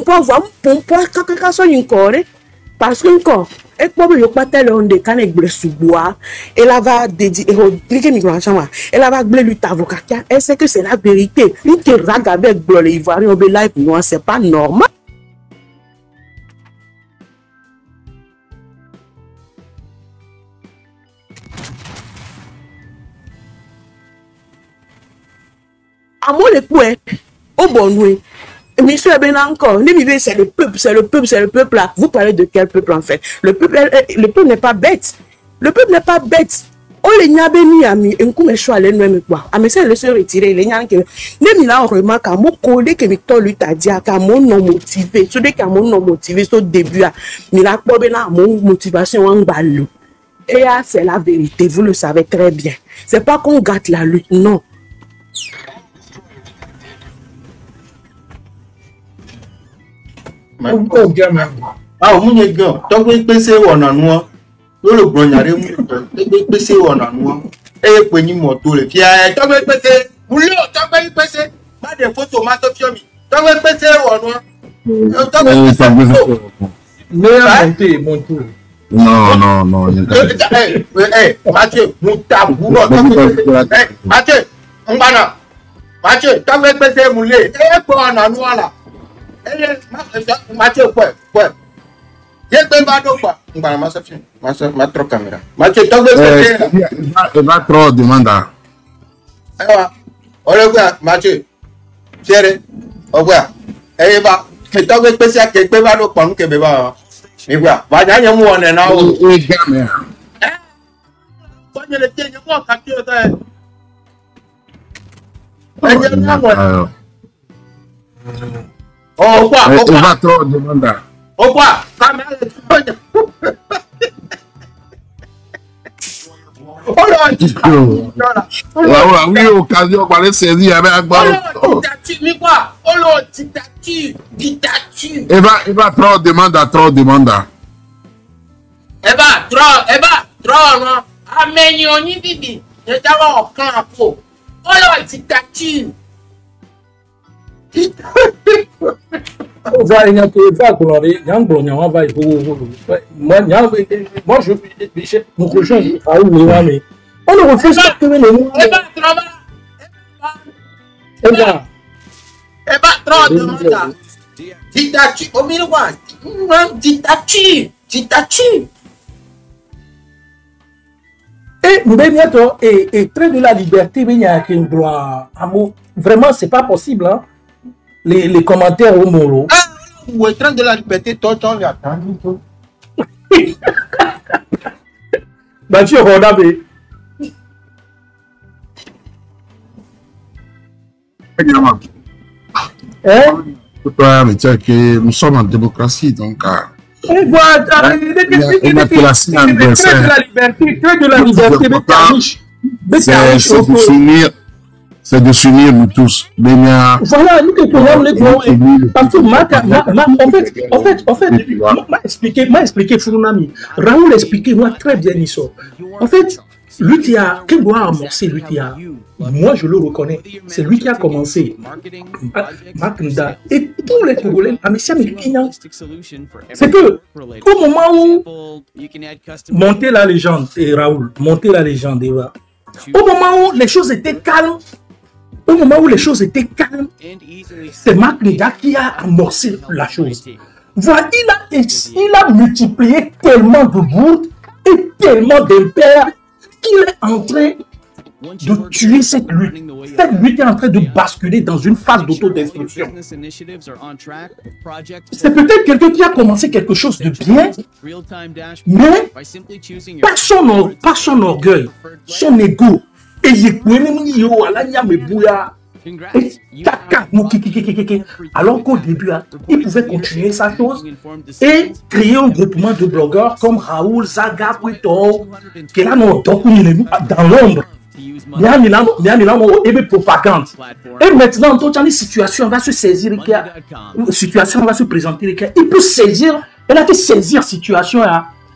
pompo avoir pompo kaka so encore parce que encore et pour le pas tel on de quand elle sous bois et là va dédier cliquer micro chambre et là va blé lui avocat et c'est que c'est la vérité lui qui rague avec blé ivoirien au live non c'est pas normal. À moi le point au bon oui. Monsieur Ben encore, c'est le peuple, c'est le peuple, c'est le peuple là. Vous parlez de quel peuple en fait? Le peuple n'est pas bête. Le peuple n'est pas bête. On les n'a pas mis à mi, un coup mais choix les mêmes quoi. Ah mais c'est le se retirer les gens qui même là on remarque à mon collègue que Victor lui t'a dit à mon non motivé, celui qui a mon non motivé au début à mais là pour ben mon motivation en balle. Et là c'est la vérité, vous le savez très bien. C'est pas qu'on gâte la lutte, non. Ah, on est gars. Tant que PC on a noir, le brognard est PC on a noir. Et puis ni moto le fier. Tant que PC, vous le tant que PC, pas de photos matofiomi. Tant que PC on a. Tant que mais monter. Non. Mathieu, Moutabou. Mathieu, on va là. Mathieu, tant que PC moulé. Et puis on a noir là. Mathieu, quoi? Il caméra. Mathieu, il va trop demander. Mathieu, Thierry, au revoir. Et va, c'est toi qui peux que tu vas le prendre que beba. Mais voilà, va gagner mon nom. Oui, gamin. Bonne le tien, moi, quand tu es. Oh, quoi? Il va trop demander. Oh, quoi? Oh là! Oui, occasion pour aller saisir avec Akbar. Oh là, mais quoi? Oh là, dictature. Il va trop demander. Trop, non? Améliorez, bibi. Je t'avais au camp pour. Oh là, dictature. Moi, je mon prochain, mais on ne refuse pas que les mots. Dictature, au milieu, dictature. Et nous bientôt et très de la liberté, mais il y a un droit à mot. Vraiment, c'est pas possible, hein. Les commentaires au molo. Ah, ou est train de la liberté, toi, les attendu. Bah, tu regardes. Nous sommes en démocratie, donc. On voit une appellation anniversaire. Très de la liberté, c'est de s'unir nous tous. Voilà, nous que pouvons les gros. Parce que en fait, m'a expliqué Furunami. Raoul expliqué moi très bien ici. En fait, lui qui a, quel doit amorcer lui qui a, moi je le reconnais, c'est lui qui a commencé. Maknda et tous les Congolais, c'est que au moment où monter la légende et Raoul, monter la légende et là, au moment où les choses étaient calmes. Au moment où les choses étaient calmes, c'est Maknda qui a amorcé la chose. Voilà, il a multiplié tellement de bourdes et tellement d'impairs qu'il est en train de tuer cette lutte. Cette lutte est en train de basculer dans une phase d'autodestruction. C'est peut-être quelqu'un qui a commencé quelque chose de bien, mais par son orgueil, son ego. Alors qu'au début, il pouvait continuer sa chose et créer un groupement de blogueurs comme Raoul, Zaga, Puito, qui est là dans l'ombre. Et propagande. Et maintenant, toute situation va se saisir, situation va se présenter, il peut saisir, elle a fait saisir situation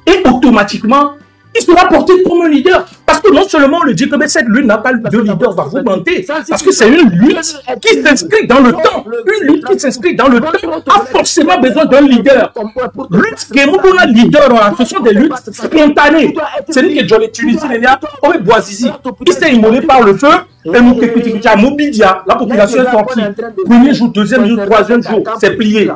et automatiquement, il sera porté comme un leader. Parce que non seulement on le dit que cette lutte n'a pas de leader, va vous mentir, parce que c'est une lutte qui s'inscrit dans le temps. Une lutte qui s'inscrit dans le temps a forcément besoin d'un leader. Lutte qui est un leader, ce sont des luttes spontanées. C'est lui qui est dans les Tunisiens, on est Boazizi. Il s'est immolé par le feu, et nous qui a Mobidia, la population est sortie. Premier jour, deuxième jour, troisième jour, c'est plié.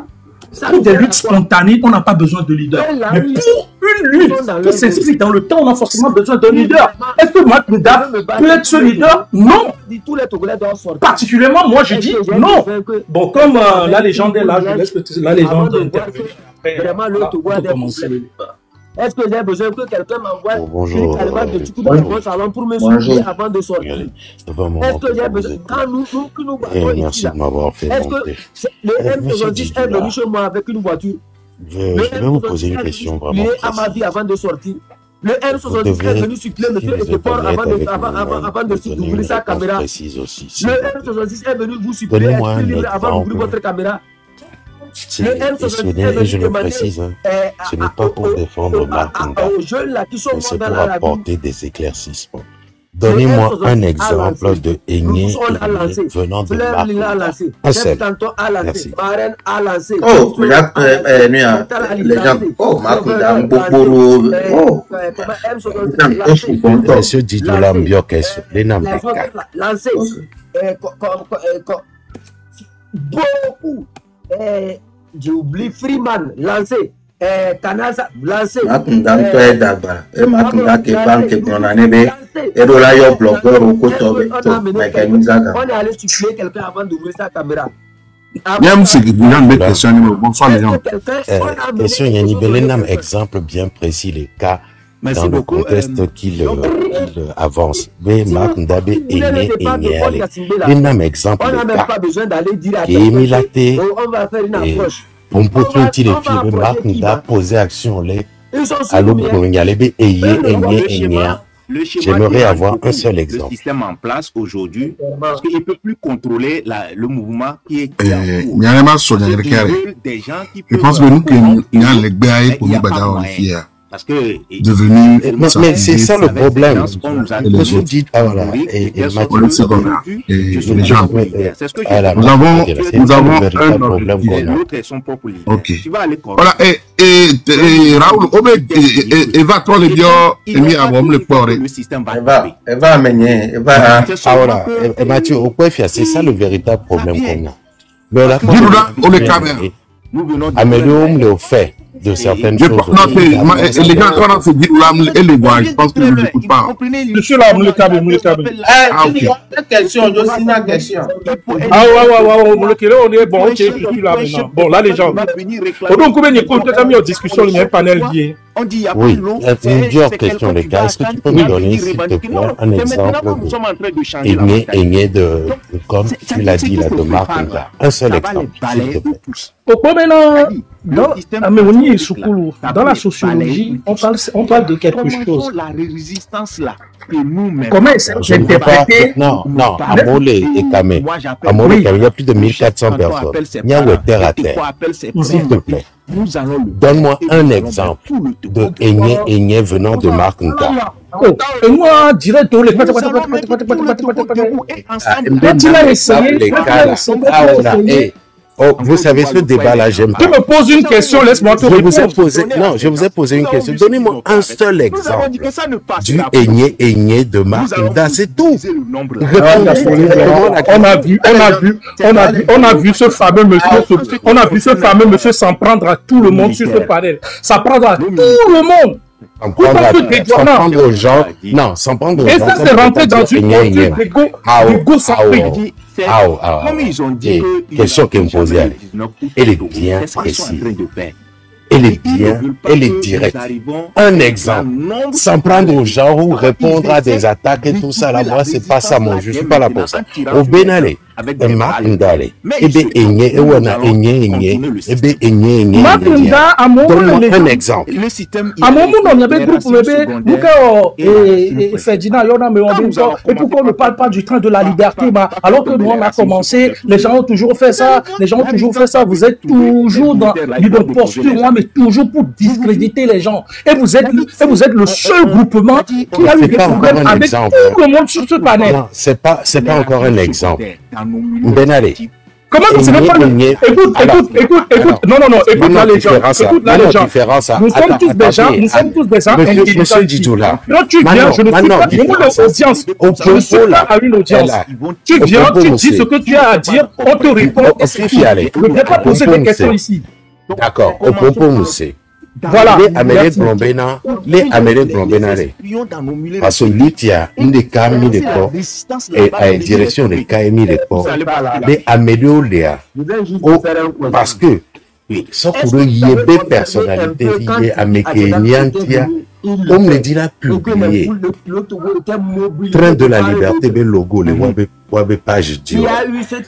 Pour des luttes spontanées, on n'a pas besoin de leader. Mais pour une lutte qui s'inscrit dans le temps, on a forcément besoin d'un leader. Est-ce que Makunda peut être ce leader? Non. Particulièrement, moi, je dis non. Bon, comme la légende est là, je laisse la légende intervenir. Vraiment, le Togo a des Est-ce que j'ai besoin que quelqu'un m'envoie bonjour, une caravane de Tchoukou dans mon salon pour me suivre avant de sortir? Est-ce que j'ai besoin, quand nous battons ici, est-ce que le M66 est venu chez moi avec une voiture? Je vais vous poser une question vraiment à ma vie avant de sortir. Le M66 est venu suppléer monsieur Eteport avant d'ouvrir sa caméra. Le M66 est venu vous suppléer avant d'ouvrir votre caméra. Et je le précise, ce n'est pas pour défendre Makunda, mais c'est pour apporter des éclaircissements. Donnez-moi un exemple de Aigné venant de Makunda. Un seul. Merci. Oh, les gens, oh, Makunda, Mbokoro, oh. Monsieur Didola Mbiokeso, les Nambeka. Beaucoup. J'ai oublié Freeman, lancé. Kanasa, lancé. Makunda, toi est d'abord. Et Makunda, qui parle, qui prend la nébé. Et de là, il y a un bloqueur au côté. On est allé supplier quelqu'un avant d'ouvrir sa caméra. Même si vous avez des questions, bonsoir les gens. Question, il y a un exemple bien précis, les cas dans le contexte qu'il avance. Mais Makunda est né et allé. Il y a un exemple de cas qui est milaté. On peut tout les films, Makunda posé action les à l'autre J'aimerais avoir un seul exemple. Le système en place aujourd'hui, parce qu'il ne peut plus contrôler le mouvement qui est. Je pense que nous, il y a les gars pour nous battre. Parce que mais c'est ça le problème. Vous dites, ah voilà, et Mathieu, nous avons un problème. Ok. Voilà, et Raoul, Eva, toi, les bio, et mis à le port. Eva, amener, Eva. Ah voilà, et Mathieu, au point c'est ça le véritable problème qu'on a. Mais là, on est caméra. Améliorer le fait de certaines choses. Les gens qui ont fait dire et les voix, je pense que je ne l'écoute pas. Je suis là, le câble. Ah, ok. Question, je suis une question. Ah, ouais, on est bon, ok, je suis là maintenant. Bon, là, les gens. Donc, comment il y a une discussion, il y a un panel lié. Oui, c'est une dure question, les gars. Est-ce que tu peux me donner, s'il te plaît, un exemple de comme tu l'as dit, là, de Makunda? Un seul exemple, s'il te plaît. Pourquoi maintenant, dans la sociologie, on parle de quelque chose. La résistance là que nous comment c'est interprété? Non, Amolé et Kamé. Amolé et Kamé, il y a plus de 1400 personnes. Il y a un terre à terre. S'il te plaît, donne-moi un exemple de Aigné venant de Makunda. Et moi, direct, quand il a essayé, oh, vous savez, ce débat-là, j'aime pas. Tu me poses une question, laisse-moi te répondre. Je vous ai posé une question. Donnez-moi un seul exemple du Aigné de Makunda, c'est tout. On a vu ce fameux monsieur s'en prendre à tout le monde sur ce panel. Ça prendra tout le monde. S'en prendre aux gens. Non, s'en prendre aux gens. Et ça, c'est rentré dans une égo centrique. Comme ils ont dit, question qu'elle me posait, elle est bien précise. Elle est directe. Un exemple, s'en prendre aux gens ou répondre à des attaques et tout ça, là, moi, c'est pas ça, moi, je suis pas là pour ça. Au Bénalé, Makundale. Ebe enye, ewana enye. Ebe enye. Makunda, à mon moment, un exemple. À mon moment, on y avait groupe, et Ferdinand, et pourquoi on ne parle pas du train de la liberté, alors que nous, on a commencé, les gens ont toujours fait ça, vous êtes toujours dans une posture, mais toujours pour discréditer les gens. Et vous êtes le seul groupement qui a eu des problèmes avec tout le monde sur ce panel. Non, c'est pas encore un exemple. Benale. Comment que ce n'est pas écoute, non, écoute la légende. Nous sommes tous des gens Monsieur Didoula. Quand tu viens, je ne suis pas à une audience. Tu viens, tu dis ce que tu as à dire, on te répond. Je ne vais pas poser des questions ici. D'accord, au propos, Moussé. Voilà. Les Américains Blombena, parce que lui, il y a une des cas mis de corps et à direction des cas mis de corps. Les Américains, parce que, sauf pour eux, il y a des personnalités liées à Mékénian qui a, comme le dit la publié, Train de la liberté, le logo, le web page Dio.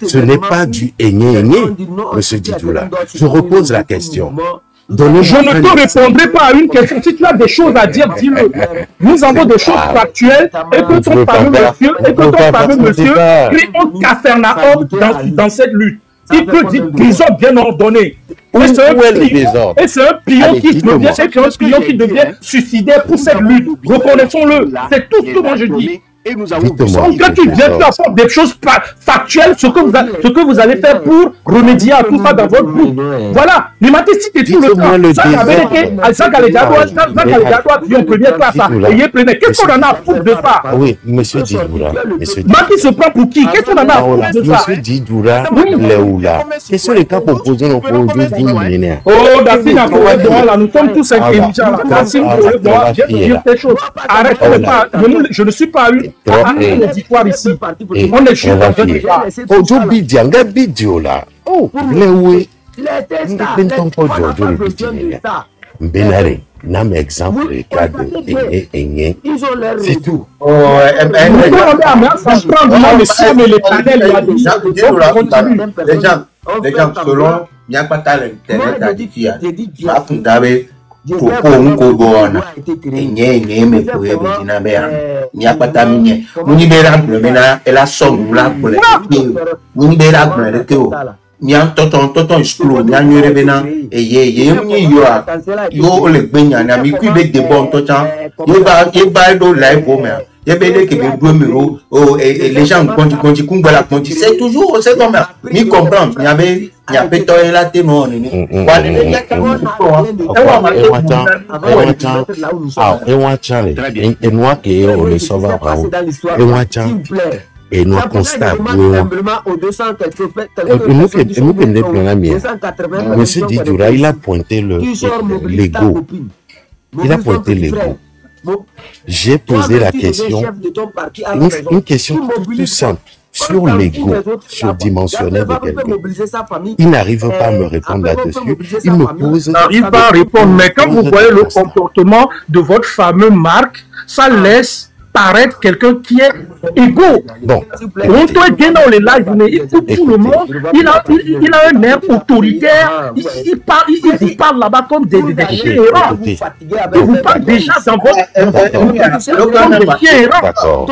Ce n'est pas du aigné, monsieur Didoula. Je repose la question. Je ne te répondrai pas à une question. Si tu as des choses à dire, dis-le. Nous avons des choses factuelles et que ton fameux monsieur crée un cafarnaum dans cette lutte. Il peut dire prison bien ordonnée. Et c'est un pion qui devient suicidaire pour cette lutte. Reconnaissons-le. C'est tout ce que moi je dis. Et nous avons quand tu viens, tu apportes des choses factuelles, ce que vous allez faire pour remédier à tout ça dans votre groupe. Voilà. Les mathématiques tout le temps. Ça, qu'est-ce qu'on en a à foutre de ça? Oui, monsieur Didoula. Qui se prend pour qui? Qu'est-ce qu'on en a à foutre de ça? Monsieur Didoula, Léoula. Quels sont les cas proposés dans le projet? Oh, Daphine, nous sommes tous intelligents. Daphine, je vais dire des choses. Arrête pas. Je ne suis pas une auditoire ici. On est juste dans un débat. Aujourd'hui, Dianga Bidiola. Oh, Léoui. Benare, n'am exemple le cas de Enye. C'est tout. Les gens, selon Nyapata l'internet a dit qu'il y a propos nkobona enye me poe bina bera Nyapata minye muni bera mena ela som la pole muni bera mena teo Nyan tonton explode nyan yore bena ye muni yo le gbenya na mi ku be de bon to chan ye ba do live o me ye be de ke be do miro o les gens konti kumbala konti c'est toujours c'est comme ni comprendre il y a béton et la témoin ni et nous constatons monsieur Didoula, il a pointé l'ego. Il a pointé l'ego. J'ai posé la question, une question tout simple, sur l'ego surdimensionné de quelqu'un. Il n'arrive pas à me répondre là-dessus. Il me pose... Il n'arrive pas à répondre, mais quand vous voyez le comportement de votre fameux Marc, ça laisse paraître quelqu'un qui est égaux. Bon. On doit bien dans les lives, mais il coupe tout le monde. Il a un air autoritaire. Il vous parle là-bas comme des chiens errants. Il vous parle déjà dans votre comme des chiens errants. D'accord.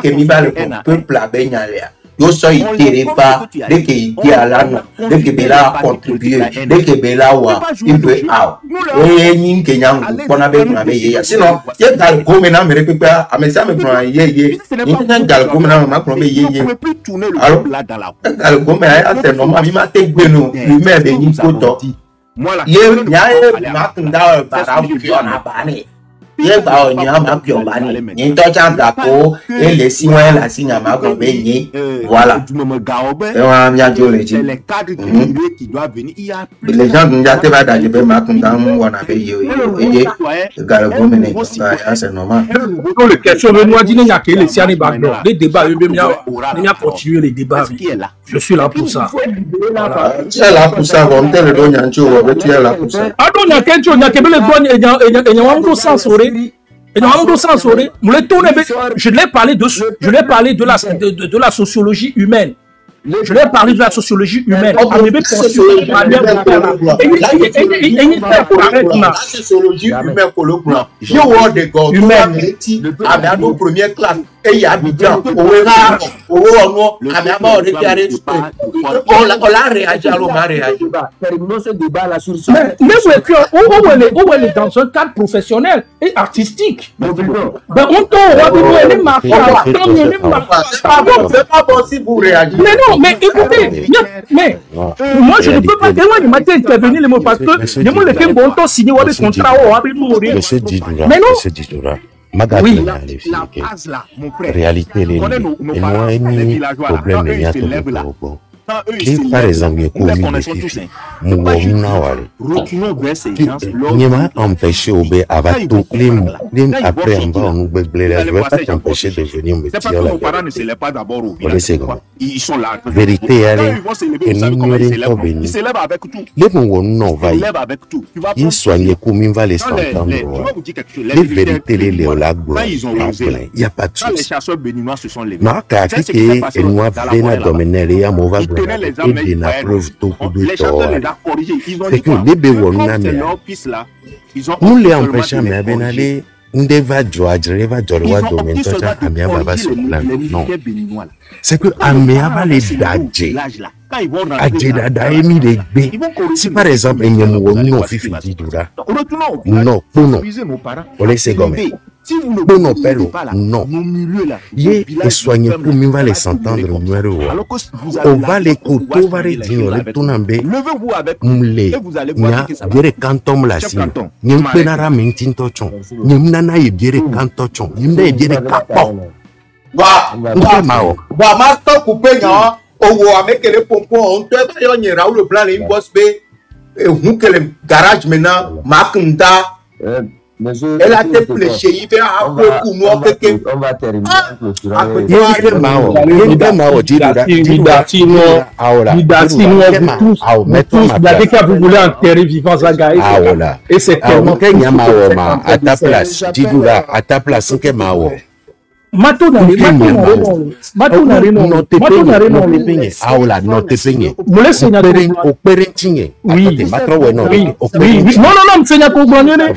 que mi va le peuple a benyalea yo so itere pa de que itia la no de que bela contribuer de que bela wa ibe out nyin ke nyang pona be na be ye sinon ye gal go me na mere pepe amesa me pona ye nyin gal go me na ma pona be ye alors gal go me a c'est normal mi ma te gbenu mi me be nyin ko to ye nya ma kunda bara yo na bani ye ba o nya ma pio bani ni to chan da ko e le si wen la si nya ma ko be yin voilà e wa mi a jo le ji les gens n'ya te ba da je be ma kun da mu wa na be ye ga go me ne c'est normal le question de nous dit nya ke le si ani ba les débats eux bien continuer les débats Je suis là pour ça. Tu es là pour ça, on te le donne, tu es là pour ça. Ah non, il y a quelque chose, il y a quelque chose, je l'ai parlé de la sociologie humaine. Je l'ai parlé de la sociologie humaine. La sociologie humaine pour le plan. Je vois des gars qui ont première classe et il y a Abidjan, on a réagi, alors on a réagi. Terminons ce débat là sur ça. Mais où elle est dans un cadre professionnel et artistique. Ben on c'est pas bon si vous réagissez. Mais non, mais écoutez, mais moi je ne peux pas intervenir les mots parce que les mots les films vont signer des contrats. Monsieur Didura, oui. Réalité, et moi, problème, il y a tout. Par exemple, il m'a empêché au B après on va nous blairer. Je ne vais pas t'empêcher de venir me dire ils sont là. Vérité, et nous ils s'élèvent avec tout. Les non va ils soignent comme ils va les s'entendre. Les vérités, les léolag, il n'y a pas de souci. Les chasseurs béninois se sont levés. Et nous avons dominé mauvais. Et la preuve tout de c'est que les béwons nous les empêchons mais bien aller on va non c'est que Amia va les danger si par exemple il y a non fifi dura non on laisse gommer bon non non et soigner pour mieux va les s'entendre on va les côtés on va les dire le tonambé mlé nya dire canton la si ni penara mintin tochon ni nana e dire canton tochon ni nda e dire capo va ma to couper nya owo avec les pompons on te va yo nyera le plan les boss be et vous que le garage maintenant makunda elle a été fléchée, il fait un peu pour nous. On va terminer. Vous voulez enterrer vivant Zagaï. Et c'est tellement. À ta place, Didura, à ta place, c'est Mao.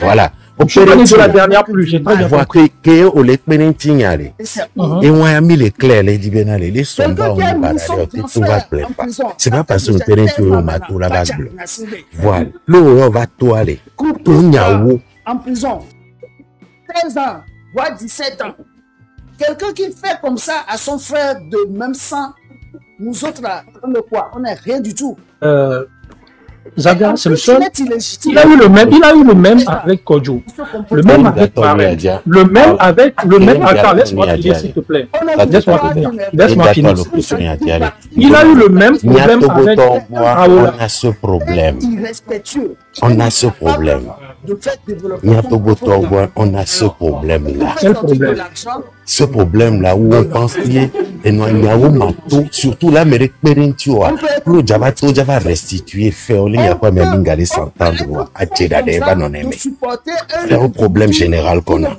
Voilà. De la dernière pluie, j'ai très bien compris. Et on a mis les clés, les dibénales, les soldats, on va plein pas. C'est pas parce que nous tenons tout le matou là-bas. Voilà. L'eau va tout aller. En prison. 13 ans, voire 17 ans. Quelqu'un qui fait comme ça à son frère de même sang, nous autres là, on est quoi? On n'est rien du tout. Zaga, c'est le seul. Il a eu le même avec Kodjo. Le même avec Marek. Le même avec. Attends, laisse-moi finir, s'il te plaît. Laisse-moi finir. Il a eu le même problème avec. On a ce problème. On a ce problème. On a ce problème-là. Quel problème? Ce problème-là où on pense qu'il y a surtout l'Amérique pérentua. Pour Java restituer, faire il n'y a pas même une s'entendre à Tchédadeva non aimé. C'est un problème général qu'on a.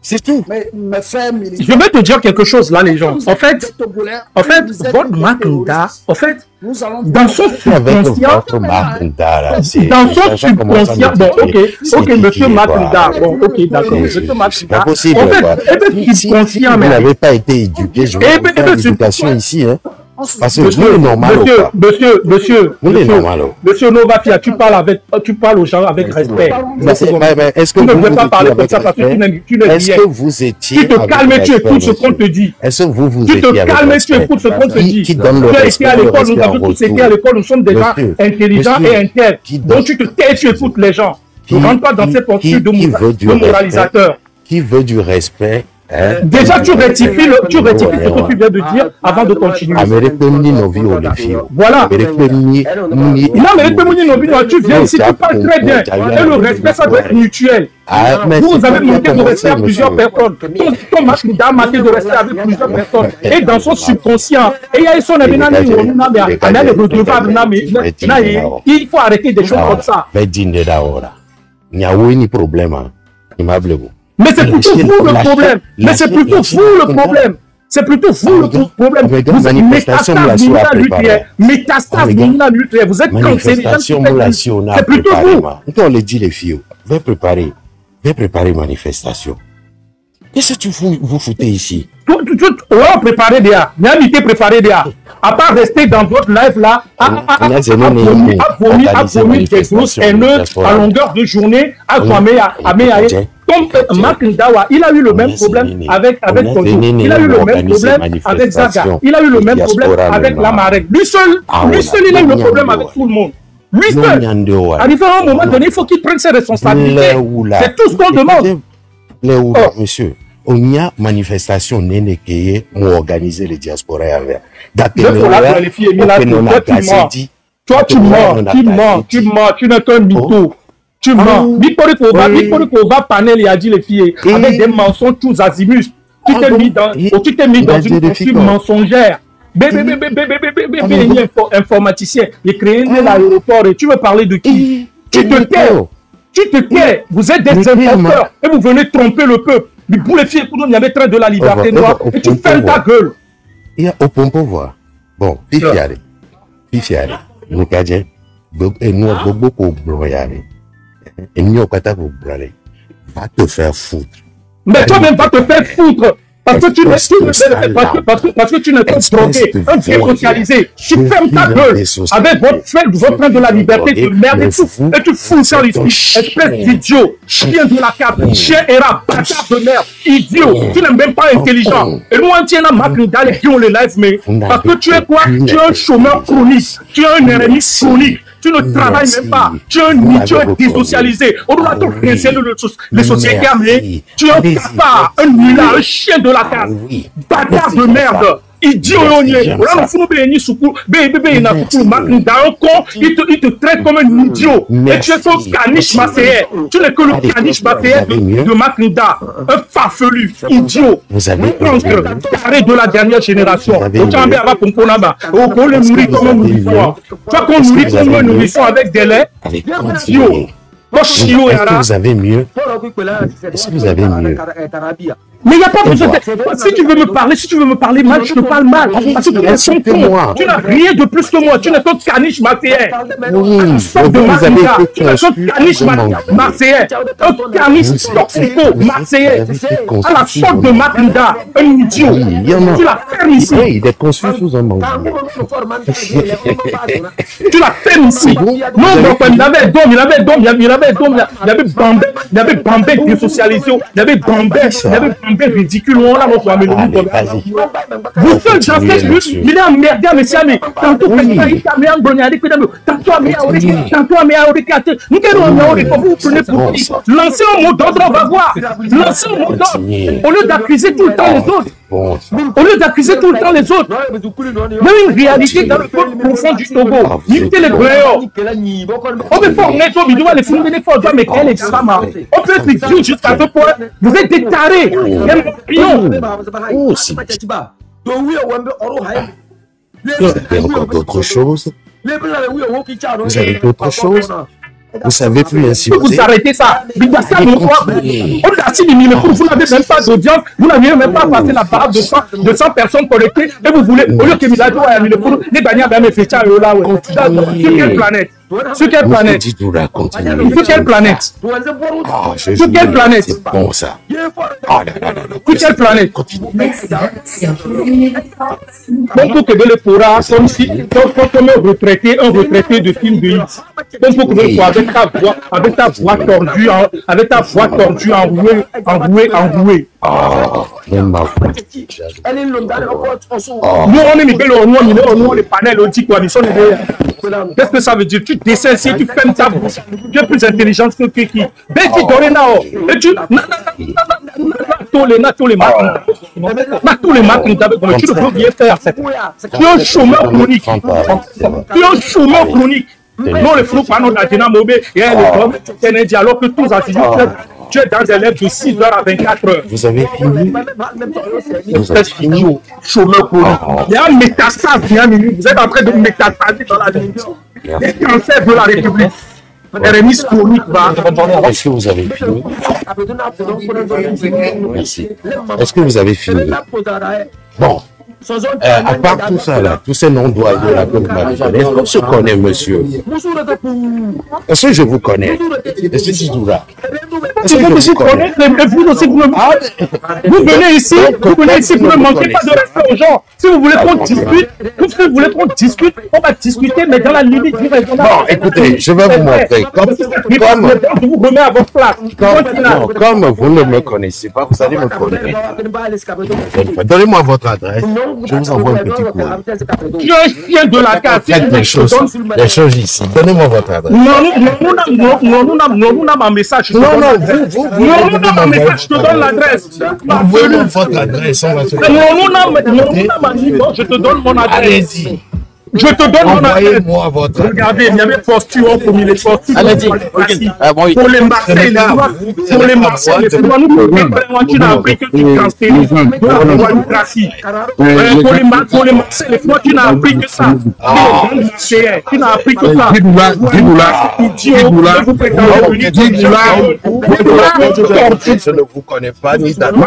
C'est tout. Je vais te dire quelque chose là, les gens. En fait, votre Makunda, dans son subconscient, bon, ok, monsieur Makunda, bon, ok, d'accord, monsieur Makunda. Possible, si vous n'avez pas été éduqué, je vais vous faire l'éducation ici, hein. Parce que monsieur, Novafia, tu parles aux gens avec respect. Est-ce que tu ne veux pas parler comme ça parce que tu ne dis rien. Vous étiez tu te calmes et tu écoutes ce qu'on te dit. Est-ce que vous tu te calmes et tu écoutes ce qu'on te dit. Tu as été à l'école, nous avons tous été à l'école, nous sommes des gens intelligents et intègres. Donc tu te tais et tu écoutes les gens. Ne rentre pas dans ces postures de moralisateur. Qui veut du respect Déjà, tu rectifies ce que tu viens de dire avant de continuer. Voilà. Non, tu viens ici, tu parles très bien. Et le respect, ça doit être mutuel. Vous avez manqué de respect à plusieurs personnes. Ton Makinda a manqué de respect avec plusieurs personnes. Et dans son subconscient, il faut arrêter des choses comme ça. Mais c'est plutôt vous le problème. Mais c'est plutôt vous le problème. C'est plutôt vous le problème. Vous êtes métastase nucléaire. Vous êtes cancérigène. C'est plutôt vous. On le dit les filles, vais préparer manifestation. Qu'est-ce que vous foutez ici? On va préparer des A. Préparer des A. À part rester dans votre live là, à vomir des grosses haineuses à longueur de journée, comme Mark Ndawa, il a eu le même problème avec Kondo. Il a eu le même problème avec Zaga. Il a eu le même problème avec Lamarek. Lui seul, il a eu le problème avec tout le monde. Lui seul. À différents moments donné, il faut qu'il prenne ses responsabilités. C'est tout ce qu'on demande. Monsieur, on y a manifestation nénékéée pour organiser les diasporas avec. Toi, tu mens, tu n'es qu'un mytho. Tu mens. Victor va panel et a dit les filles avec des mensonges tous azimuts. Tu t'es mis dans une costume mensongère. Informaticien, il créé l'aéroport et tu veux parler de qui? Tu te tais. Vous êtes des imposteurs et vous venez tromper le peuple. Pour les filles, il y avait train de la liberté noire et tu fermes ta gueule. Il y a au pouvoir. Bon, pifiare. Nous cadjens. Et nous avons beaucoup de broyaré. Et nous avons va te faire foutre. Mais toi-même va te faire foutre. Parce que tu n'es pas drogué, un désocialisé. Tu fermes ta gueule avec votre train de la liberté de merde et tu fous sur les filles. Espèce d'idiot, chien de la carte, chien era, bâtard de merde, idiot. Tu n'es même pas intelligent. Et nous, on tient à Makinda et qui ont les live, mais parce que tu es quoi? Tu es un chômeur chronique, tu es un ennemi chronique. Tu ne travailles même pas. Tu es un idiot désocialisé. On doit te rincer les sociétés amenées. Tu es un cafard, un nulard, un chien de la case. Bâtard de merde. Idiot, il te traite comme un idiot. Et tu es son caniche macéen. Tu n'es que le caniche macéen de Makinda. Un farfelu, idiot. Carré de la dernière génération. Tu as qu'on le nourrit comme un nourrisson. Tu as qu'on nourrit comme un nourrisson avec des laits. Idiot. Est-ce que vous avez mieux? Mais il n'y a pas besoin de... Si tu veux me parler mal, je te parle mal. Parce que tu n'as rien de plus que moi. Tu n'es qu'un caniche macéen. Un caniche macéen. Un caniche toxico macéen. À la sorte de Makinda. Un idiot. Tu la fermes ici. Tu la fermes ici. Non, il avait Bambé désocialisé. Il avait Bambé ridicule. Vous seul, j'en sais plus. Il est emmerdé à Messia. Tantôt, vous prenez pour qui? Lancez un mot d'ordre, on va voir. Lancez un mot d'ordre. Au lieu d'accuser tout le temps les autres. Au lieu d'accuser tout le temps les autres. Il y a une réalité dans le peuple profond du Togo. Limitez les bréaux. On peut faire net, on doit les filmer des fois, on peut être idiot jusqu'à ce point. Vous êtes des tarés. D'autres choses. Vous avez d'autres choses. Vous savez plus insulter. Vous arrêtez ça. Vous n'avez même pas d'audience. Vous n'avez même pas passé la barre de 100 personnes connectées. Et vous voulez, au lieu que Milado ait mis le pour les gagner à mes fêtes, sur quelle planète? Sur quelle planète? Sur quelle planète? Sur quelle planète? C'est bon ça. Sur quelle planète? Bon, pour que le pourra, comme si, comme un retraité de film de X. Bon, pour que le pourra, avec ta voix tordue, enrouée. Nous, on est les panels, on dit quoi? Qu'est-ce que ça veut dire? Tu dessins si tu fermes ta bouche. Tu es plus intelligent que qui? Betty Dorénao. Et tu. tous les marques, tous les marques, tu ne peux rien faire. Tu es un chômeur chronique. Tu es un chômeur chronique. Non, le flou, pardon, d'Adina Mobé, il y a le dialogue, alors que tous les accidents, tu es dans des lèvres de 6 heures à 24 heures. Vous avez fini? Vous êtes fini. Chômeur chronique. Il y a un métastase, vous êtes en train de métastaser dans la vie. Les cancers de la République. RMI chronique va. Est-ce que vous avez fini? Merci. Est-ce que vous avez fini? Bon. À part tout ça, là, tous ces noms d'oiseaux là que vous m'avez donné, est-ce qu'on se connaît, monsieur? Est-ce que je vous connais? Est-ce que je vous là? Est-ce que je vous connais? Vous venez ici, vous ne manquez pas de respect aux gens. Si vous voulez qu'on discute, on va discuter, mais dans la limite du raisonnable. Bon, écoutez, je vais vous montrer. Je vous remets à votre place. Comme vous ne me connaissez pas, vous allez me connaître. Donnez-moi votre adresse. Je vous envoie un petit courrier. Tu es un chien de la case. Faites des choses ici. Donnez-moi votre adresse. Non, nous n'avons un message. Non, je te donne l'adresse. Envoyez-moi votre adresse. Je te donne mon adresse. Allez-y. Je te donne mon adresse. Envoyez-moi votre adresse. Regardez, il y avait posture pour les postures. Allez-y. Pour les Marseillais, tu n'as appris que tu transféries de la démocratie. Pour les Marseillais, tu n'as appris que ça. Tu n'as appris que ça. Je ne vous connais pas ni d'accord.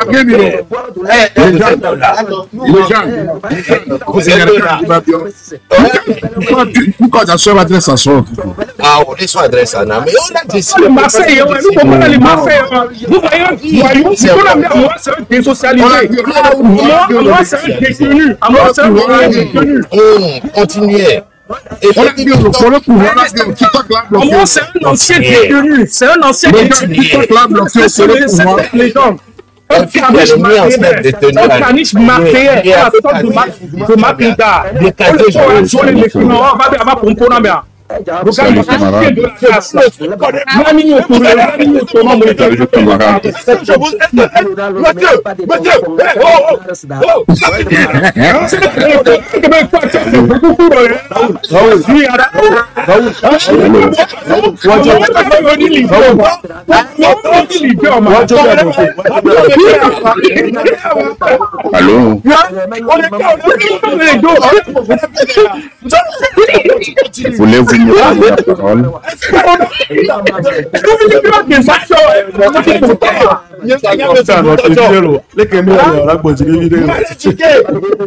Vous êtes là. Pourquoi ta soeur adresse à soi? Ah, on est sur adresse à Nam. Mais on a décidé. Les Marseillais, nous comprenons les Marseillais. Vous voyez, moi, c'est un désocialisé. Moi, c'est un détenu. Moi, c'est un détenu. Continuez. Moi, c'est un ancien détenu. C'est un ancien détenu. Les gens. Un caniche marseillais, la sorte de Makinda. Allô? Voulez-vous me donner la parole?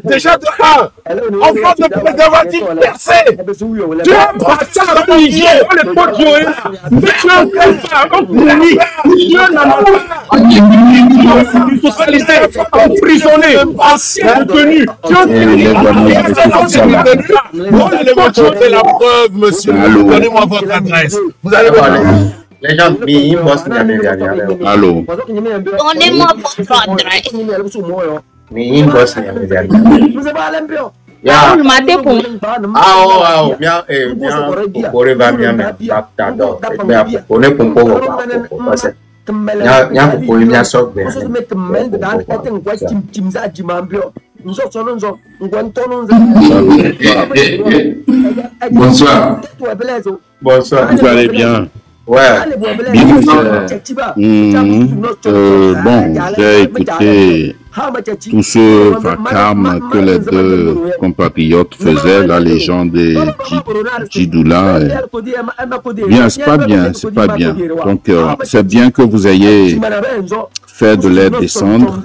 Déjà de 1, en France de préservatif percé. Tu es un bâtard, tu es emprisonné, ancien détenu. C'est la preuve, monsieur. Donnez-moi votre adresse. Vous allez voir. Les gens, Allô? Donnez-moi votre adresse. Bonsoir. Bonsoir. Vous allez bien? Ouais. Bon, j'ai écouté tout ce vacarme que les deux compatriotes faisaient, la légende des Djidoula. Bien, c'est pas bien, c'est pas bien. Donc, c'est bien que vous ayez fait de les descendre.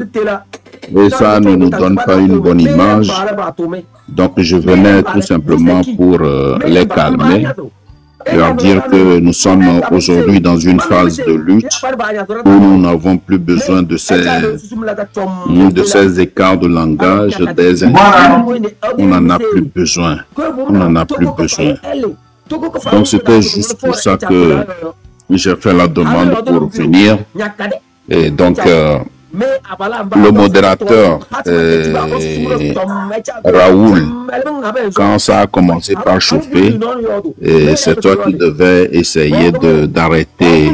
Et ça ne nous donne pas une bonne image. Donc, je venais tout simplement pour les calmer. Leur dire que nous sommes aujourd'hui dans une phase de lutte où nous n'avons plus besoin de ces écarts de langage, des insultes. On n'en a plus besoin. On n'en a plus besoin. Donc c'était juste pour ça que j'ai fait la demande pour venir. Et donc le modérateur Raoul, quand ça a commencé par chauffer, c'est toi qui devais essayer d'arrêter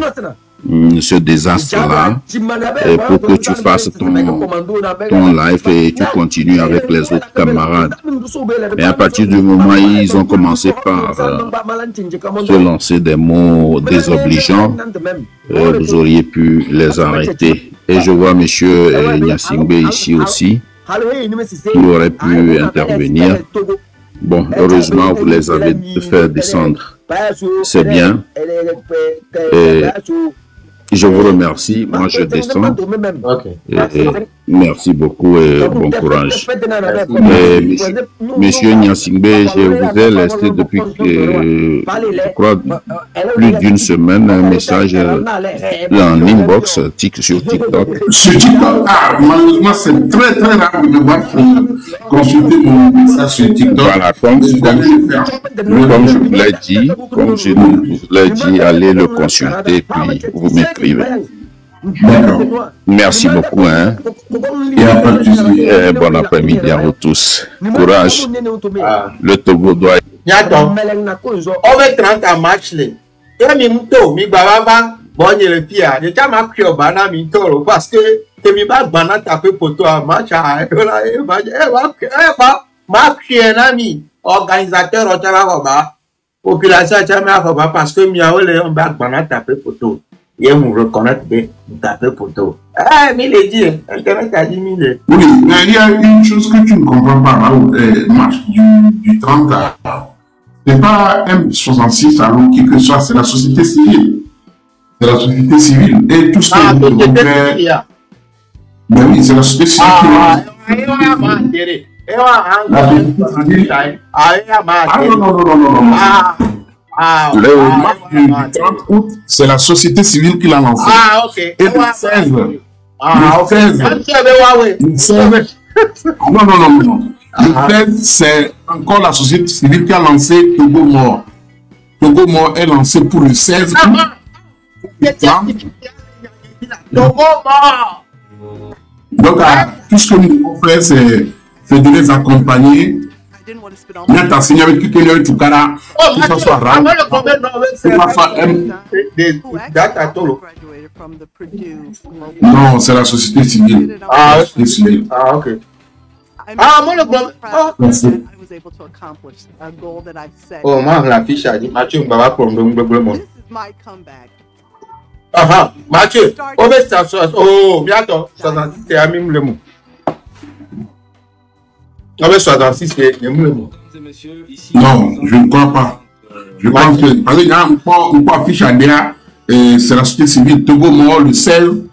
ce désastre-là pour que tu fasses ton live et tu continues avec les autres camarades. Et à partir du moment où ils ont commencé par se lancer des mots désobligeants, vous auriez pu les arrêter. Et je vois monsieur Nyasingbe ici aussi, qui aurait pu intervenir. Bon, heureusement, vous les avez fait descendre. C'est bien. Et je vous remercie. Moi, je descends. Et merci beaucoup et bon courage. Monsieur Nyasingbe, je vous ai laissé depuis, je crois, plus d'une semaine un message en inbox sur TikTok. Sur TikTok, malheureusement, c'est très très rare de me voir consulter mon message sur TikTok. Voilà, comme je vous l'ai dit, allez le consulter, puis vous m'écrivez. Merci beaucoup. Hein. Et bon après-midi à vous tous. Courage. Le Togo doit... On va 30 à match. Parce que tu m'as tapé pour toi match. Organisateur population parce que Miaole on va taper pour toi. Et on reconnaît bien taper pour toi. Ah, mais il dit, Internet a dit mille. Oui, mais il y a une chose que tu ne comprends pas là, match du 30 à. C'est pas M66 alors qui que ce soit, c'est la société civile. C'est la société civile. Et tout ce que vous fait. Ben oui, c'est la société civile qui le match du 30 août, c'est la société civile qui l'a lancé. Ah, ok. Et le 16. Le 16. Non. Le 16, c'est encore la société civile qui a lancé Togo Mort. Togo Mort est lancé pour le 16 août. Togo Mort. Donc, tout ce que nous devons faire, c'est de les accompagner. Nous t'as signé avec quelqu'un qui cara, que ce soit rare, non, c'est la société civile. Ah, ok. Ah, moi le problème. Oh, moi la fiche a dit Mathieu Mbaba pour le monde. Ah, Mathieu, oh, bientôt, c'est à même le mot. Non, je ne crois pas. Je pense que, parce qu'il y a un peu affiché à dire, c'est la société civile Togo Mort le 16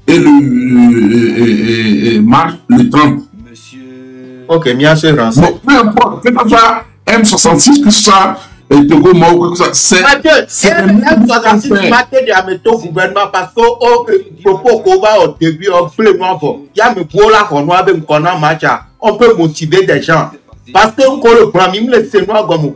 et le mars le 30. Ok, bien sûr, bon, peu importe, que ce soit M66, que ce soit Togo Mort, que ce soit c'est M66 maté de ameto gouvernement parce que au propos qu'on va au début on peut moi il y a me pour la qu'on a même qu'on a match on peut motiver des gens parce que on le premier le seigneur comme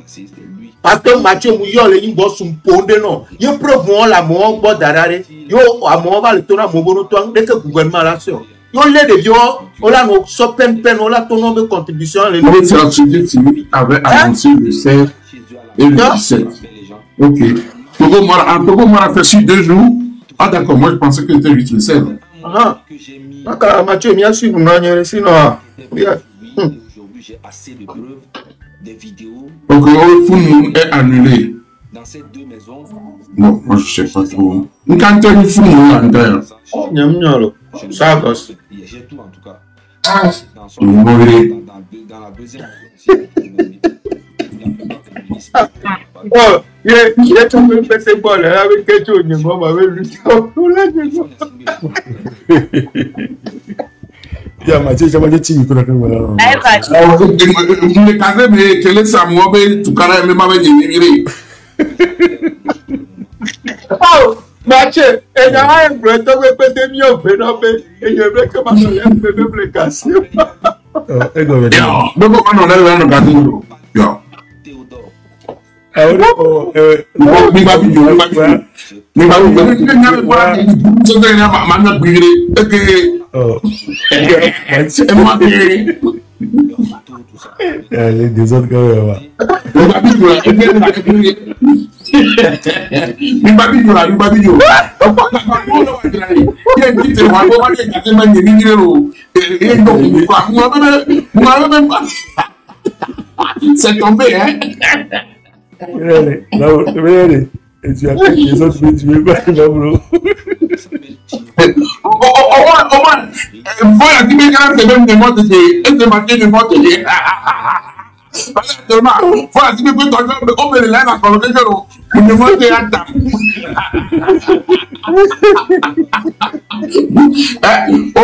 parce que Mathieu Mouillon le imbo sum ponde non yo prouvons la mo bo darare yo amo va le tona mo bono to dès que gouvernement là sur yo les de yo on a no so pen on a ton nombre de contribution les c'est la société civile avait annoncé le 16 et le 17. Ok. Togo Mort a fait sur 2 jours. Ah d'accord, moi je pensais que c'était juste le 16. Ah. D'accord, Mathieu, bien sûr, vous n'avez sinon. Aujourd'hui, j'ai assez de preuves, des vidéos. Donc le film est annulé. Dans ces 2 maisons. Bon, moi je sais pas trop. Quand tu as le film à l'intérieur. Oh, ça gosse. J'ai tout en tout cas. Dans la deuxième. Oh, il est tout le monde fait bon là avec quelque chose de bon avec lui. Il y a Mathieu, j'ai dit tu connais le cas mais quel est ça moi ben tout cas même avec des oh Mathieu, et là un breton peut peut-être mieux faire et je veux que ma soeur peut me le casser. Et donc on a le gâteau. Mbabiyo la Mbabiyo. C'est tombé, hein? Regardez. Et tu as fait les autres, mais tu veux pas, bro. Au moins, voilà, tu me garantis même de moi, et de marquer de moi, voilà, tu me peux t'en faire, on me l'a encore, je me vois de la table. Au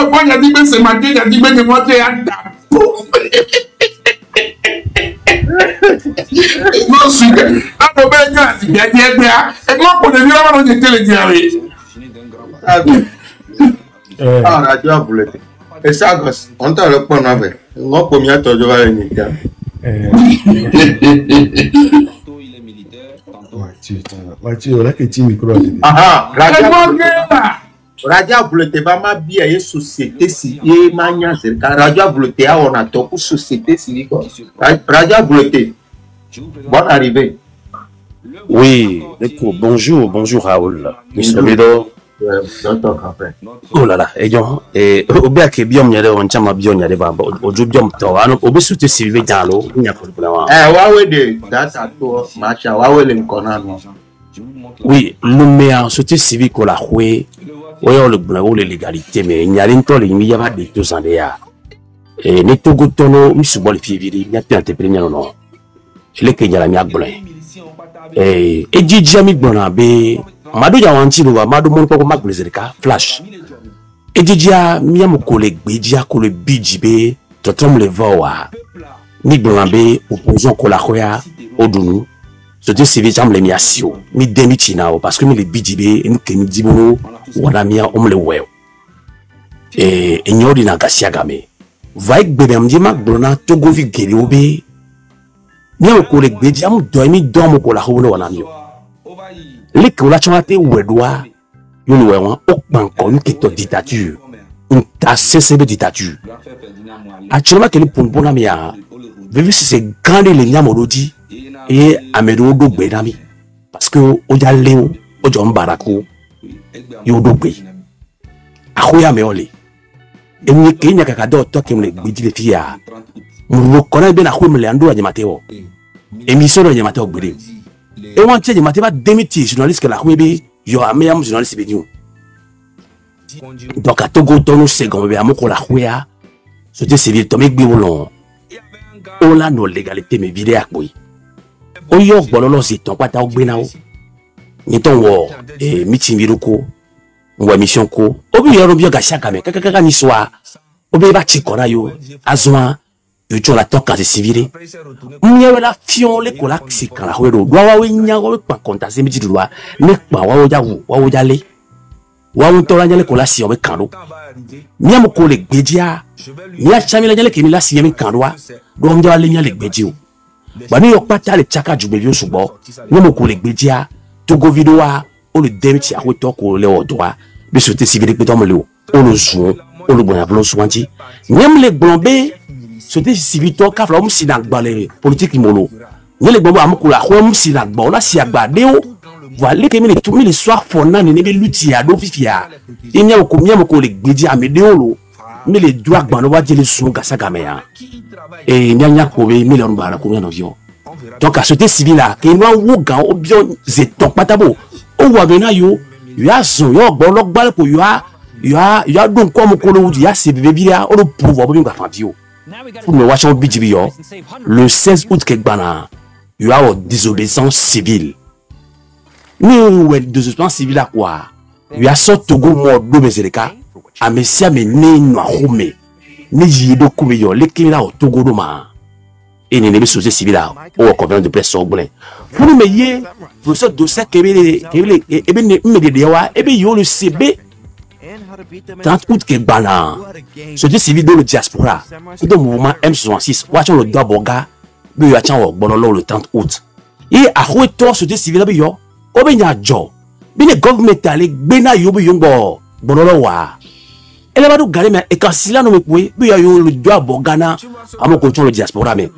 moins, il y a dit, mais c'est marqué, il y a dit, mais de moi, de la table. Non, c'est que, là, on va dire, il y a dit, et moi, pour le dire, on va dire, le diarrhée. Ah, radio a voulu. Et ça, on t'a le point avec. Moi, pour m'y toujours à l'unité. Tu là que tu micro. Ah, radio a voulu te va ma bien et société civile, mania, c'est car radio a voulu te à on a top pour société civile. Radio a voulu te. Bonne arrivée. Oui, bonjour Raoul. Nous sommes oh là là, et au bien que bien y a on chama bien y a des au job bien tawano au besu te civier dans l'eau il n'y a pas de problème. Wawe de data to macha wawe le mkonano. Oui, le meilleur société civile qu'on a joué, ouais le bon la légalité mais il n'y a rien de il y a des deux ans déjà. Et ne to gotono mi su bol fieviri il y a pas entrepreneur non. Le que y a la mi agbolé. Et DJ mi bona be Madu ya wanti no madu mon poko mak blezerika flash e dijia miamu collègue bijia ko le bijibe totom le voa ni blambe opposition ko la khoya odunu so de civil jam le miasio mi demi chinao parce que mi le bijibe en kemi dibono wana mia omle wew e nyori na gasiagame vaik bebe mdi mak blona togo vi geri obe miamu collègue bijia mu do mi domo ko la khono wana mio les que la chamate ouedoa yon ouewa okban kon qui to dictature une CCB dictature actuellement que le ponpona mia vivi c'est grand les nyamorodi et amedo do bedami parce que oja leo oja mbarako yo do gbe akoya me ole eni kenya kakado to kemle gbidi fia mu kona be na khumle ando ajemateo émission ajemateo gbede. Et on tient de mathéma démiti journaliste que la Webe, yo a meilleur journaliste béniou. Donc à Togo tono second be amoko la Wea, c'était civil tomé biolon. On la no légalité mais vidé à boy. On yo bololo si ton pata au benao. Ni ton wo et meeting viroko. Ou émission ko. Obi yo robio gasha kame kaka ni soa. Obi ba chikora yo azwa. Tu la toque à civil. Mouya la fion les cola c'est quand la huero doit nya ko pa konta se mi doit ne pa wa ja le wa un tola nyale cola si o be kando mia mo ko le gbejia mia chami la nyale ke mi la si mi kando wa do mo ja le nyale gbejio ba ni yo pata le chaka jubelio subo ni mo ko le gbejia to go video wa o le demiti a ko to ko le odoa bi so te civil pe to mo le o lo zo o lo bona blo swanti nyam le blombe c'était civil to ka fla si na gbale politique molo ni le gbogbo amko la khom si na gba la si agba de o voilà que mi le tout mi le soir fona ni be luti ya do fifia e nya ko le gbedi amede o lo mi le doa gba no wa je le sun gasa gamea e nya ko be mi le mbara ko no vio donc à c'était civil là que no wo gan o bio ze to patabo o wa be na yo ya so yo gbo lo gba ko ya don ko mo ko lo ya se bebe bia o lo pouvoir bo mi gba fantio. Pour me watcher le 16 août Kekbana, il y a une désobéissance civile. Nous, une désobéissance civile à quoi? Il y a ce Togo mort de Mesereka, à Messia Mené Noirome, Nijido Koumeyo, l'équilibre au Togo Doma. Et il y a une société civile au convent de presse au blé. Pour nous, mais pour ce dossier qui est le CB. 30 août Kekbana, société civile de le diaspora, c'est le mouvement M66, watchons le Daboga, mais il y a bonolo le 30 août. Et à quoi toi société civile là yo, obenya jo, bien le gouvernement allé bena yobo yongo, bonolo wa. Elle va nous garder mais et quand si là nous me pouvez, bien yo le Daboga na, à mon contrôle le diaspora mais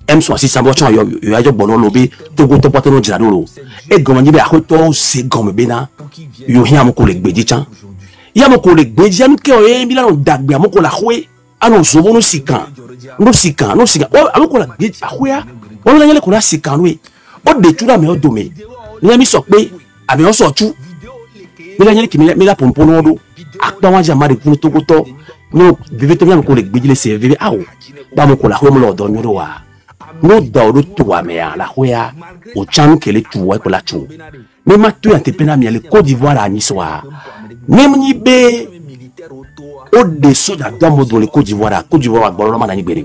M66 sambocha yo ajo bono lobe Togo to potono jirado e gomanji be akoto se gome bena yo hiam ko le gbeji chan yam ko le gbeji am ke o e mi la no dagbe am ko la khwe ano zobo no sikan o am ko la gbeji akhwe o la nyele ko la sikan we o de tura me o do me ni mi so pe abi o so tu mi la nyele ki mi la pompo no do akpa wa jamari kun Togo to no bebe to mi am ko le gbeji le se bebe awo ba mo ko la khwe mo lo do mi ro wa no do to wa me la khwe o chan ke le tu wa ko la tu mais ma tu antepena mi le Côte d'Ivoire à Nisoa même ni be au dessous de dans mo do le Côte d'Ivoire gboro ma na ni gbere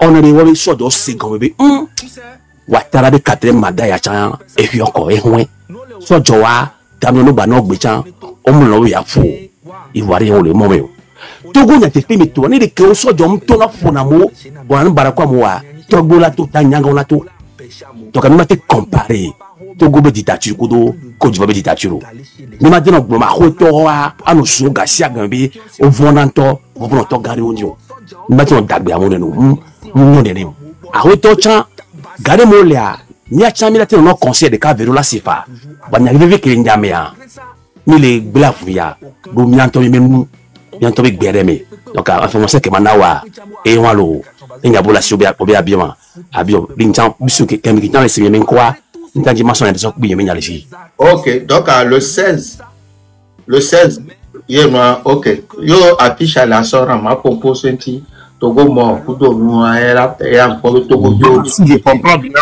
on le wo so do se gan bebe wa tara be 4e mada ya chan e fi oko e hun so jowa tamio no ba no gbe chan o mu lo ya fu Ivoire o le mo me Togo nya te pe mi to ni de ke o so jo mto na fu na mo bo na bara kwa mo wa Togo la to ta nyanga na to donc on m'a été comparé Togo be dictature kodo Côte d'Ivoire be dictature ni ma dina gbo ma ko to wa anu so ga sia gan bi o vonanto o vonanto gari onjo ni ma ti on dagbe amon no no de ni a ho to chan gari mo le a ni a chan mi la ti no conseil de ka vero la sifa ba nya vive ke njame ya ni le gbla fu ya do mi anto mi menu mi anto be gbere me donc a information ke manawa e wan lo nga bola si obi abio bintan bisu ke kemi kitan se mi quoi ntanji mason na so bi mi nyale fi. OK, donc le 16 yema OK yo affiche à la sora ma propose nti Togo mo kudo mu era ko Togo bio. Si je comprends bien,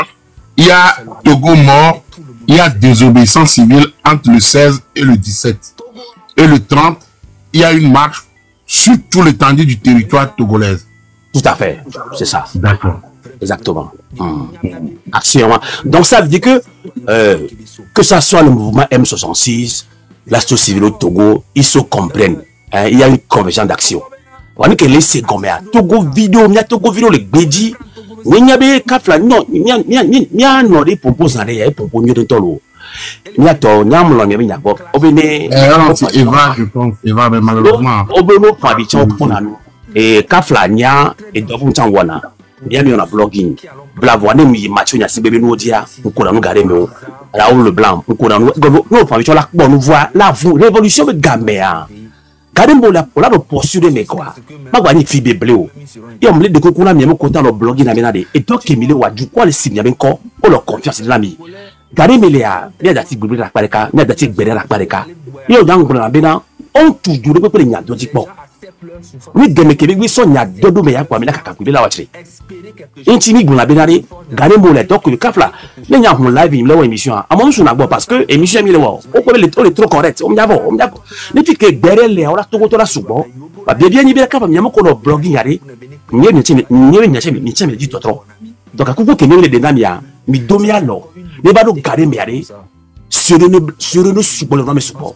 il y a Togo mort, il y a désobéissance civile entre le 16 et le 17. Et le 30, il y a une marche sur tout l'étendue du territoire togolais. Tout à fait, c'est ça. D'accord. Exactement. Absolument. Donc ça veut dire que ça soit le mouvement M66, la société civile au Togo, ils se comprennent. Hein, il y a une convergence d'action. On dit que les secondes, Togo vidéo, le Bédi, il y a des kafla, non, il y a des propos dans les propos de Tolo. Il y a ton yam la mienne, Eva, je pense, Eva, mais malheureusement. Obeno Fabichon Ponano. Et kafla nya et dobun wana bien mi on a blogging blavoine mi macho nya si bebe no dia ko na no gare me Raoul le blanc ko na no fa bi la bon voir la révolution be gambia gare mbo la poursuivre me quoi ma gwa ni fi beble o yo mle de ko na mi ko ta no blogging na me na de et donc emile wa du quoi le simia ben ko o lo confiance de l'ami gare me le a bien dati gbere la pareka na dati gbere la pareka yo dan gbere na be na on toujours ko pe nya do jipo ni geme kebe bi so nya dodo me ya kwa mi la kaka kubela wachire inti mi guna benari gane mo le donc le kafla le nya hun live mi le wa émission amon su na gbo parce que émission mi le wa o ko le trop correct o mi jabo ni fi ke gbere le ora to la sugbo ba bien ni be kafa mi mo ko no blogging yare ni chemi di totro donc akuko ke mi le de na mi ya mi domia lo ni ba do gare mi yare sur le sugbo le no me sugbo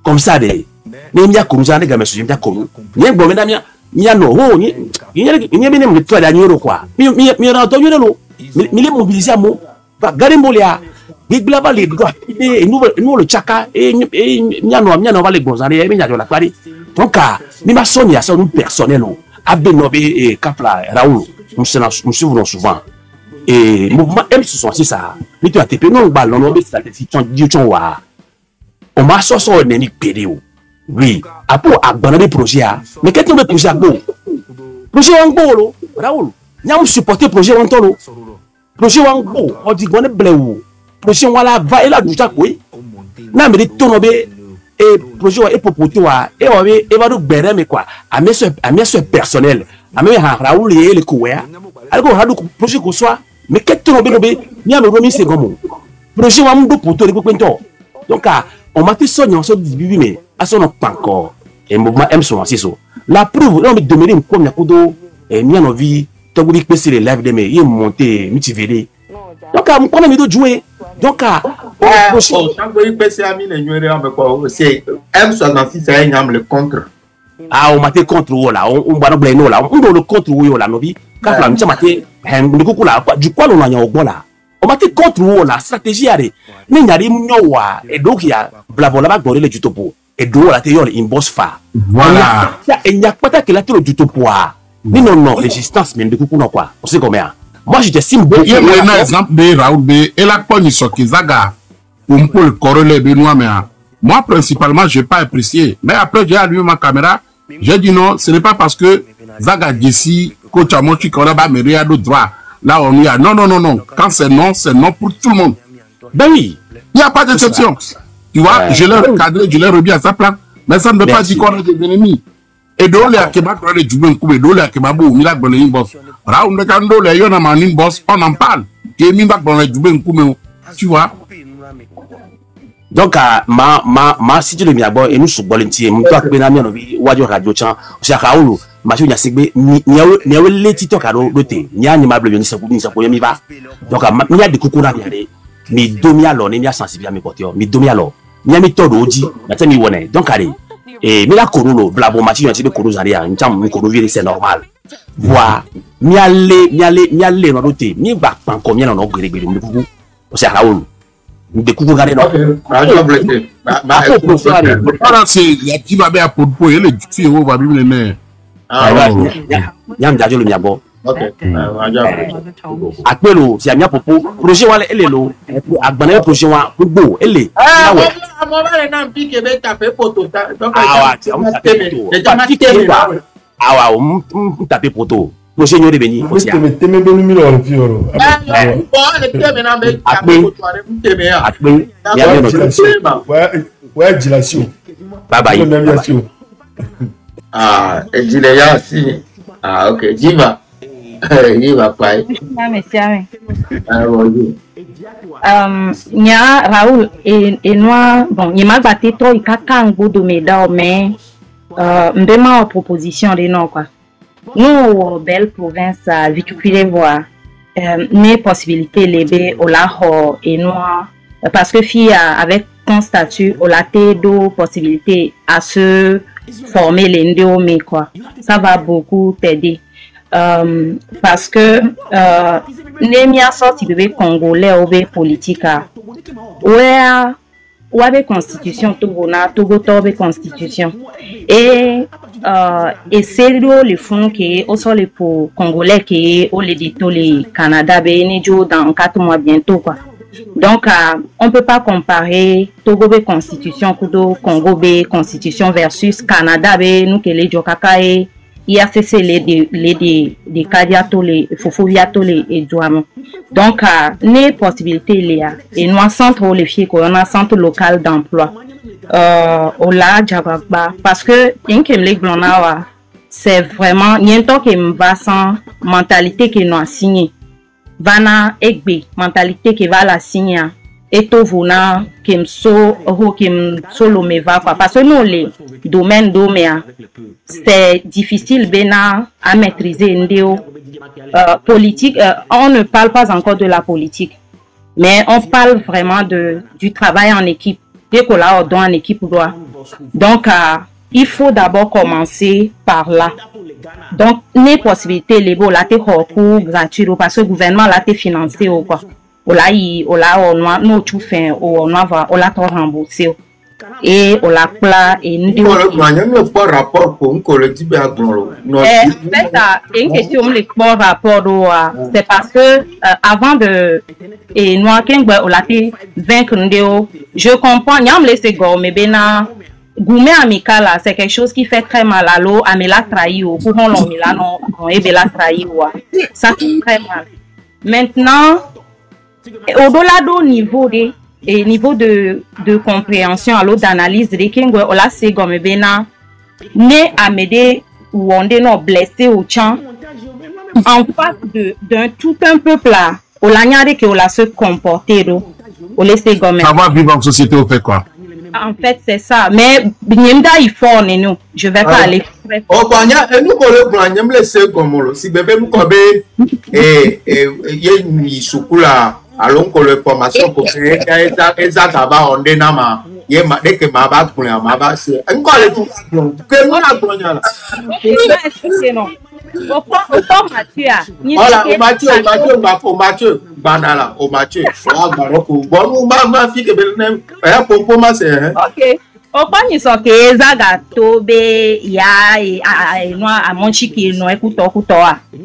comme ça de ni mia kuruza ne game so mia koru ni gbo me na mia no ho ni bene mo to da nyoro kwa mi ra to nyoro mi le mobiliser mo va gare mbolia gbigla ba le do e nous le chaka e mia no va le gbonzare e mi nya jo la pari donc mi ma sonia so nous personnel o abeno be kafla Raoul nous souvent et mouvement M66 ça mi to ATP non ba lo be statistique di wa on m'a sorti un ennemi pédéo. Oui, après, à des projets, mais qu'est-ce que le projet à go? Projet en go, Raoul. Nous avons supporté le projet en tolo. Projet en go, on dit qu'on est bleu. Projet en la va et la douche à quoi? N'a mais des tonobé et projet est pour toi. Et on va nous bérer, mais quoi? À mes soeurs personnels, à mes Raoul et les couverts. Alors, on a le projet qu'on soit, mais qu'est-ce que tu nous avons remis ces gommes? Projet en go pour toi, les copains. Donc, on m'a dit soigné en sorte de vivre, mais à son pas encore. Et le mouvement M66. La preuve, on me demande une première coup d'eau, et nous avons vu, tu as vu que c'est les lives de mes, il est monté, multivédé. Donc, on a mis de jouer. Donc, c'est M66, c'est un le contre. Ah, on m'a dit contre ou là, on va nous blâmer là, on doit le contre ou là, nous vit. Quand la mission m'a dit, du quoi on a au bon là. On m'a dit contre la stratégie allez mais n'y a rien et donc il y a blavola ba goré le du topo et do la théorie in boss fa voilà il n'y a pas que la théorie du topo ni non résistance mais de coup non quoi on sait combien Moi, je t'estime beaucoup. Il y a un exemple de Raoul B. Et la pogne sur Kizaga. Pour le corrélé Benoît, mais moi, principalement, je n'ai pas apprécié. Mais après, j'ai allumé ma caméra. J'ai dit non, ce n'est pas parce que Zaga Jessi, coach à Mochi, qu'on a pas mais rien de droit. Là, on y a non, non, non, non. Quand c'est non pour tout le monde. Ben oui. Il n'y a pas d'exception. Tu vois, je l'ai recadré, je l'ai remis à sa place. Mais ça ne veut pas dire qu'on est des ennemis. Et d'où les Akeba, on est du même coup, et d'où les Akeba, on est dans boss. Raoul de Kando, les Yon a boss, on en parle. Et mi va dans du même coup, tu vois. Donc, si tu le mets à bord, et nous sommes volontiers, nous sommes bien amis, Wadio Radio Chan, c'est Raoul, Mathieu Nyasegbe, ni a les titres à l'autre, ni a animable, ni sa mi va. Donc, il y a des coucous à regarder, mais domi alors, ni a sensible à mes côtés, mais domi alors, ni a mis tout l'odi, la tête mi wone. Donc, allez, et mais la corolo, blabo, Mathieu Nyasegbe, corolo zaria, une chambre, une corolo c'est normal. Voilà, mi aller dans l'autre, mi va pas combien on a gré, c'est Raoul. De coucou garder non. Voilà, c'est la qui va bien pour le les filles au va bien les. Yam d'ajo le miabo. OK. Apelo, si amia popo, projet wala elelo, agbana projet wa gbogbo ele. Ah, moi va na pique be taper poto. Donc ah wa, on taper poto. Projet nyore beni aussi. Teme bonu mi lo fi oro. Ouais, dilation. Bye bye. Ah, dilation. Ah, OK, Jiva. Jiva pai. Merci. Nya Raoul et moi, bon, il m'a battu trop, il a kango de médaille, mais m'dema proposition de non quoi. Nous, belle province, véhiculer voir mes possibilités les au laho et noir parce que fille avec ton statut au latte d'eau possibilité à se former l'endéo mais quoi ça va beaucoup t'aider parce que les miens sorti bébé congolais au politique ouais avec constitution Togo constitution et c'est le fonds qui est au sol pour congolais qui est au l'édito les Canada Bénéjo dans 4 mois bientôt quoi donc on peut pas comparer Togo constitution Kudo Congo B constitution versus Canada B nous que les Jokaka et IACC les Kadiato les Fofoviato les Douamo donc les possibilités il y a et nous centre les filles qu'on a centre local d'emploi au la Djababa parce que c'est vraiment niento que va sans mentalité que nous a signé vana egbe mentalité que va la signer et tout vona kemso solo me va quoi parce que nous les domaines doméa c'est difficile bena à maîtriser ndéo politique on ne parle pas encore de la politique mais on parle vraiment du travail en équipe dès qu'on l'a en équipe doit donc il faut d'abord commencer par là donc les possibilités les beaux là t'es recours gratuit parce que le gouvernement là t'es financé ou quoi on a nous tout fait on a tout remboursé et on l'a plat et nous rapport pour collectif une question le rapport c'est parce que avant de et nous on l'a vaincre je comprends nyam laisser mais bena gourmet amical c'est quelque chose qui fait très mal à l'eau à me la trahi au pour on milano et be la trahi ça fait très mal maintenant au-delà du niveau de compréhension à l'autre d'analyse de kingo ola c'est comme bena né à m'aider ou on est non blessé au champ en face d'un tout un peuple là ola nyare que ola se comporter o laisser comme ça va vivre en société au fait quoi en fait c'est ça mais binyemda il faut nous je vais pas aller oh banya nous ko le me laisser comme si bébé nous ko be ye ni sukula allons que le formation pour créer ça va on dénama ye ma dès que ma va pour ma va c'est encore le tout que moi la bronya là non au Mathieu banala au Mathieu bon ma fille que belle pour moi c'est OK au pas ni so que zaga tobe ya no a monchi ki no ekuto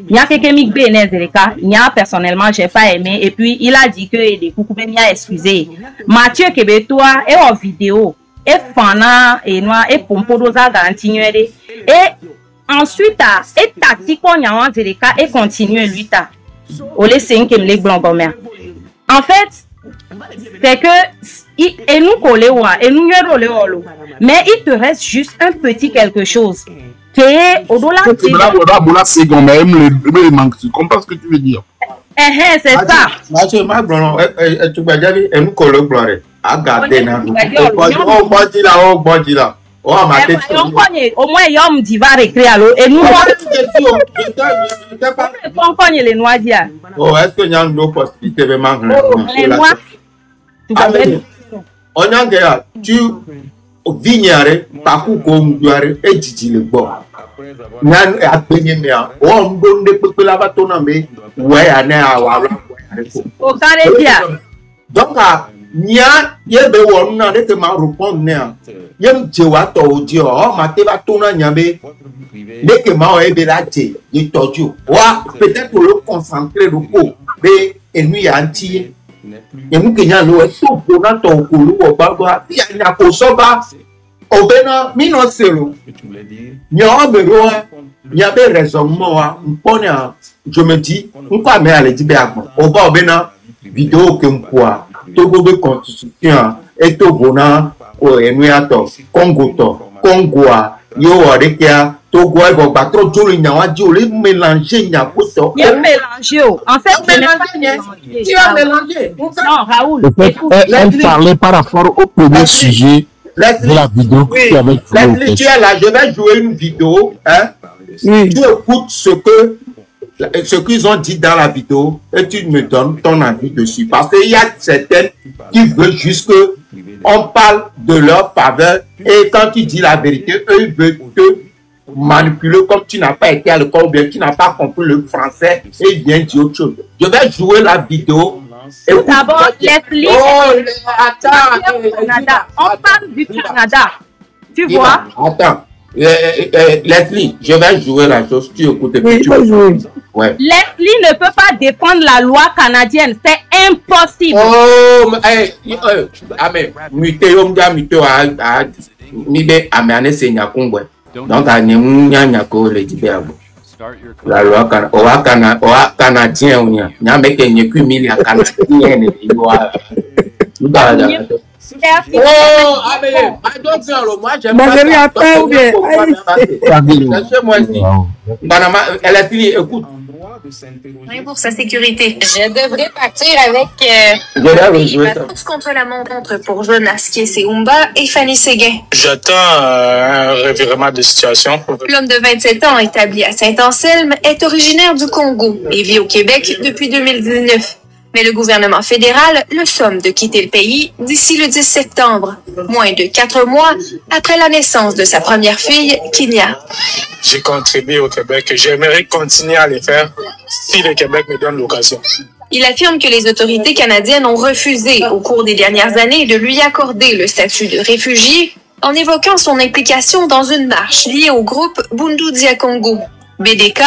Il y a quelqu'un qui il y a personnellement, j'ai pas aimé. Et puis, il a dit que des coucou même a excusé. Mathieu Kebetoa est en vidéo. Et pendant, et noir, et pompo dosa garantie. Et ensuite, et tactique, on y a en et continue lui ta. Au lieu c'est que les blancs comme en fait, c'est que, et nous collons, et nous y mais il te reste juste un petit quelque chose. Qui est au-delà de tu comprends ce que tu veux dire? C'est ça. Mathieu, ma blanc, tu vas dire, et nous collons gloire. Regardez, on bâtit là, on bâtit là. Oh, ma tête. Au moins, il y a un diva récréé à l'eau. Et nous, on connaît les noix d'hier. Oh, est-ce qu'il y a une possibilité de manger? Les noix. On a gagné. Tu vignare, parcours comme tu as et tu le bon. Nan a peigné bien. On donne des peuples là-bas, ton ami. Ouais, on est à Walla. Au carré d'hier. Donc, nya yebe wonu na de ma répondre na yem jewa to odi o ma te ba to na nyabe de que ma o ebe la je ni toju wa peut-être le concentrer le coup be enu ya anti yemu kenya lo e to ko na to ko lu o ba ba ya nya ko so ba obena mi no selo nya o be ro nya be raisonnement wa mpona je me dis pourquoi me aller di be agbon o ba obena vidéo que m'poa Togo de constitution et Togo na o enuato Congo to Congo a yo arekia Togo e go batro joli nya wa joli mélanger nya poto il mélanger en fait tu as mélangé non Raoul elle parlait par rapport au premier sujet de la vidéo que tu avais joué. Tu es là, je vais jouer une vidéo hein tu écoutes ce qu'ils ont dit dans la vidéo et tu me donnes ton avis dessus. Parce qu'il y a certaines qui veulent juste qu'on parle de leur faveur et quand tu dis la vérité, eux ils veulent te manipuler comme tu n'as pas été à l'école ou bien tu n'as pas compris le français et ils viennent dire autre chose. Je vais jouer la vidéo. D'abord, Leslie. Oh, attends. On parle du Canada. Tu vois? Attends. Leslie, je vais jouer la chose. Tu écoutes. Oui, tu peux jouer. Ouais. Leslie ne peut pas défendre la loi canadienne. C'est impossible. Oh, amen. Mutéo mga mutéo a mibe amane senya kongwe. Donc a nyemunya nyako le dibego. La loi canadien onya. Nyameke nyeku mili a canadien ne loi. Oh, amen. Moi j'aime pas. Elle a dit, écoute. Pour sa sécurité. Je devrais partir avec la course contre la montre pour Jonas Kiese-Umba et Fanny Séguin. J'attends un revirement de situation. L'homme de 27 ans établi à Saint-Anselme est originaire du Congo et vit au Québec depuis 2019. Mais le gouvernement fédéral le somme de quitter le pays d'ici le 10 septembre, moins de 4 mois après la naissance de sa première fille, Kinia. J'ai contribué au Québec et j'aimerais continuer à le faire si le Québec me donne l'occasion. Il affirme que les autorités canadiennes ont refusé au cours des dernières années de lui accorder le statut de réfugié en évoquant son implication dans une marche liée au groupe Bundu Dia Congo, BDK,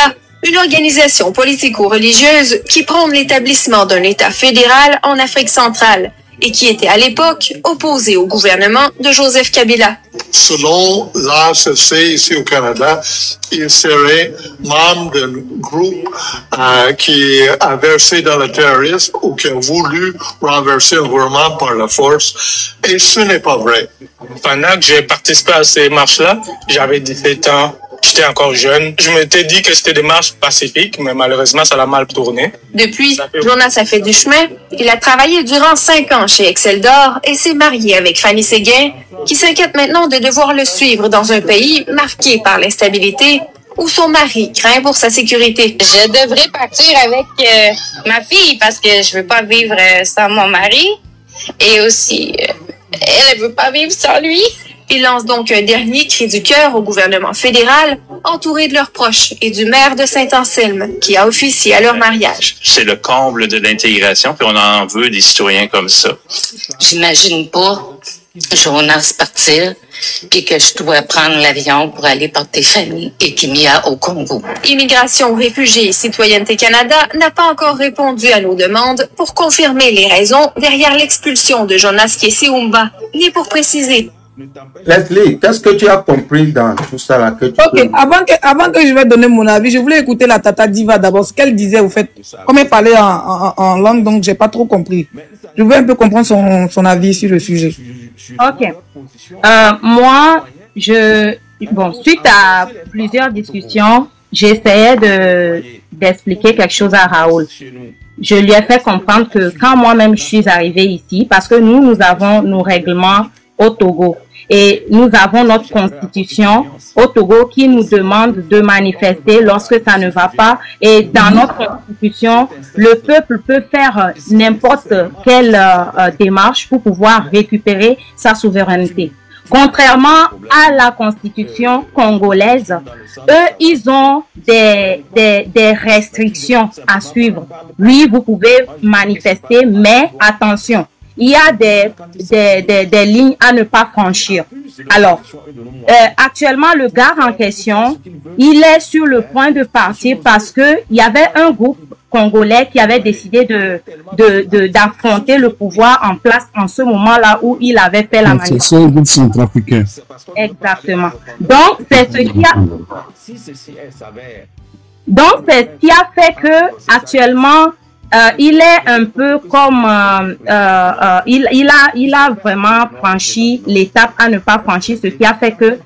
une organisation politico-religieuse qui prône l'établissement d'un État fédéral en Afrique centrale et qui était à l'époque opposé au gouvernement de Joseph Kabila. Selon l'ACC ici au Canada, il serait membre d'un groupe qui a versé dans le terrorisme ou qui a voulu renverser le gouvernement par la force. Et ce n'est pas vrai. Pendant que j'ai participé à ces marches-là, j'avais 17 ans. J'étais encore jeune. Je m'étais dit que c'était des marches pacifiques, mais malheureusement, ça l'a mal tourné. Depuis, Jonas a fait du chemin. Il a travaillé durant 5 ans chez Excel d'Or et s'est marié avec Fanny Séguin, qui s'inquiète maintenant de devoir le suivre dans un pays marqué par l'instabilité où son mari craint pour sa sécurité. Je devrais partir avec ma fille parce que je veux pas vivre sans mon mari et aussi elle veut pas vivre sans lui. Ils lancent donc un dernier cri du cœur au gouvernement fédéral, entouré de leurs proches et du maire de Saint-Anselme, qui a officié à leur mariage. C'est le comble de l'intégration, puis on en veut des citoyens comme ça. J'imagine pas Jonas partir, puis que je dois prendre l'avion pour aller porter famille et Kimia au Congo. Immigration, réfugiés et Citoyenneté Canada n'a pas encore répondu à nos demandes pour confirmer les raisons derrière l'expulsion de Jonas Kiesiumba, ni pour préciser. Leslie, qu'est-ce que tu as compris dans tout ça là que tu Ok, avant que je vais donner mon avis, je voulais écouter la Tata Diva d'abord, ce qu'elle disait au fait. Comme elle parlait en langue, donc j'ai pas trop compris. Je veux un peu comprendre son avis sur le sujet. Ok. Moi, bon, suite à plusieurs discussions, j'essayais d'expliquer quelque chose à Raoul. Je lui ai fait comprendre que quand moi-même je suis arrivée ici, parce que nous avons nos règlements au Togo. Et nous avons notre constitution au Togo qui nous demande de manifester lorsque ça ne va pas. Et dans notre constitution, le peuple peut faire n'importe quelle démarche pour pouvoir récupérer sa souveraineté. Contrairement à la constitution congolaise, eux, ils ont des restrictions à suivre. Oui, vous pouvez manifester, mais attention. Il y a des lignes à ne pas franchir. Alors, actuellement, le gars en question, il est sur le point de partir parce que il y avait un groupe congolais qui avait décidé d'affronter le pouvoir en place en ce moment-là où il avait fait la manif. C'est un groupe centrafricain. Exactement. Donc, c'est ce qui a fait que actuellement, il est un peu comme il a vraiment franchi l'étape à ne pas franchir, ce qui a fait que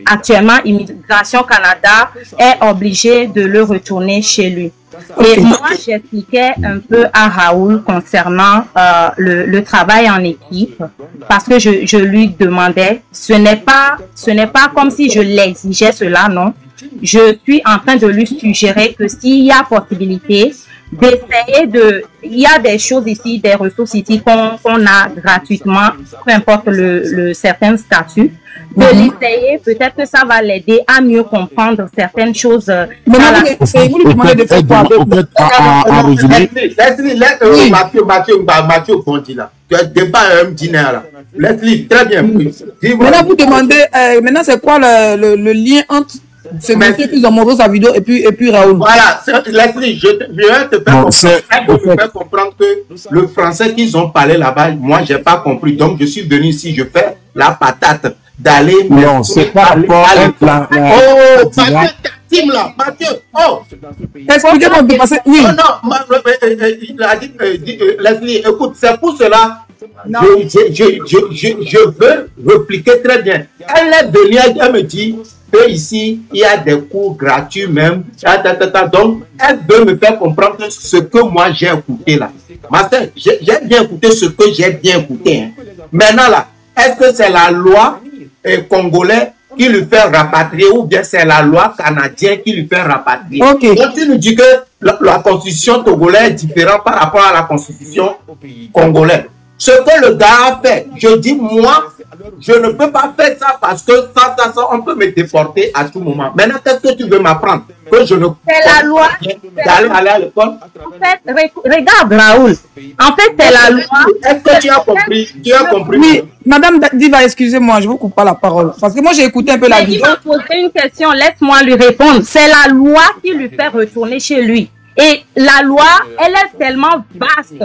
actuellement Immigration Canada est obligé de le retourner chez lui. Et moi j'expliquais un peu à Raoul concernant le travail en équipe, parce que je lui demandais, ce n'est pas comme si je l'exigeais cela, non. Je suis en train de lui suggérer que s'il y a possibilité d'essayer il y a des choses ici, des ressources ici qu'on a gratuitement, peu importe le certain statut, de l'essayer, peut-être que ça va l'aider à mieux comprendre certaines choses. Vous lui demandez de faire quoi Mathieu Ponti là, tu as débat un dîner là. Leslie, très bien. Maintenant vous demandez, maintenant c'est quoi le lien entre ce monsieur qui ont montré sa vidéo et puis Raoul. Voilà, Leslie, je vais te faire comprendre que le français qu'ils ont parlé là-bas, moi j'ai pas compris. Donc je suis venu ici, je fais la patate d'aller. Non, c'est pas rapport. Oh, Mathieu, là, Mathieu, oh. Expliquez-moi un peu parce que oui. Non, il a dit, Leslie, écoute, c'est pour cela. Je veux répliquer très bien. Elle est venue, elle me dit que ici il y a des cours gratuits même. Donc elle veut me faire comprendre ce que moi j'ai écouté là. Master, j'ai bien écouté ce que j'ai bien écouté. Hein. Maintenant là, est-ce que c'est la loi congolaise qui lui fait rapatrier ou bien c'est la loi canadienne qui lui fait rapatrier? Okay. Donc tu nous dis que la constitution togolaise est différente par rapport à la constitution congolaise. Ce que le gars a fait, je dis moi, je ne peux pas faire ça parce que ça, on peut me déporter à tout moment. Maintenant, qu'est-ce que tu veux m'apprendre? Que je ne... C'est la loi. D'aller à l'école? En fait, regarde Raoul. En fait, c'est la loi. Est-ce que tu as compris? Tu as compris? Oui, Madame Diva, excusez-moi, je vous coupe pas la parole. Parce que moi, j'ai écouté un peu la vidéo. Il m'a posé une question, laisse-moi lui répondre. C'est la loi qui lui fait retourner chez lui. Et la loi, elle est tellement vaste.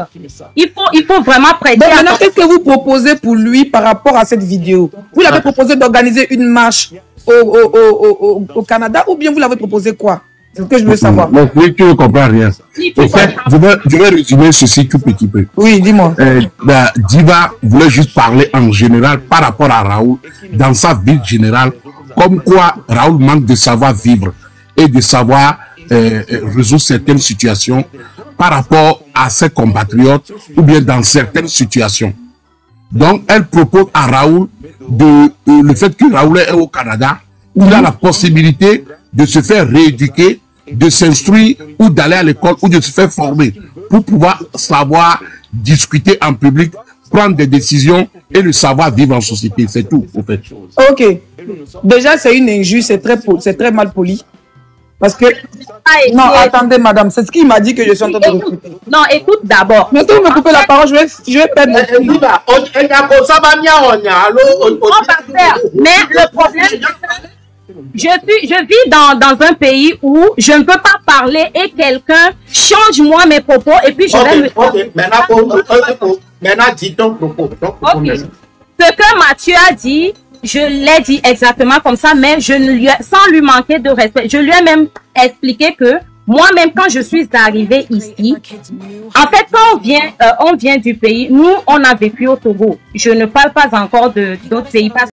Il faut vraiment prêter attention. Maintenant, qu'est-ce que vous proposez pour lui par rapport à cette vidéo? Vous l'avez proposé d'organiser une marche au Canada ou bien vous l'avez proposé quoi? C'est ce que je veux savoir. Oui, tu ne comprends rien. En fait, je vais résumer ceci tout petit peu. Oui, dis-moi. Diva voulait juste parler en général par rapport à Raoul, dans sa vie générale, comme quoi Raoul manque de savoir vivre et de savoir résoudre certaines situations par rapport à ses compatriotes ou bien dans certaines situations. Donc, elle propose à Raoul le fait que Raoul est au Canada, où il a la possibilité de se faire rééduquer, de s'instruire ou d'aller à l'école ou de se faire former pour pouvoir savoir discuter en public, prendre des décisions et le savoir vivre en société. C'est tout, au fait. Ok. Déjà, c'est une injure, c'est très mal poli. Parce que... Non, attendez, madame, c'est ce qu'il m'a dit que je suis en train de recruter. Non, écoute d'abord. Mais tu me couper la parole, je vais perdre. On va faire. Mais le problème, je vis dans un pays où je ne peux pas parler et quelqu'un change moi mes propos et puis je vais me... Maintenant, dis ton propos. Ce que Mathieu a dit, je l'ai dit exactement comme ça, mais sans lui manquer de respect. Je lui ai même expliqué que moi-même, quand je suis arrivée ici, en fait, quand on vient du pays, nous, on a vécu au Togo. Je ne parle pas encore d'autres pays parce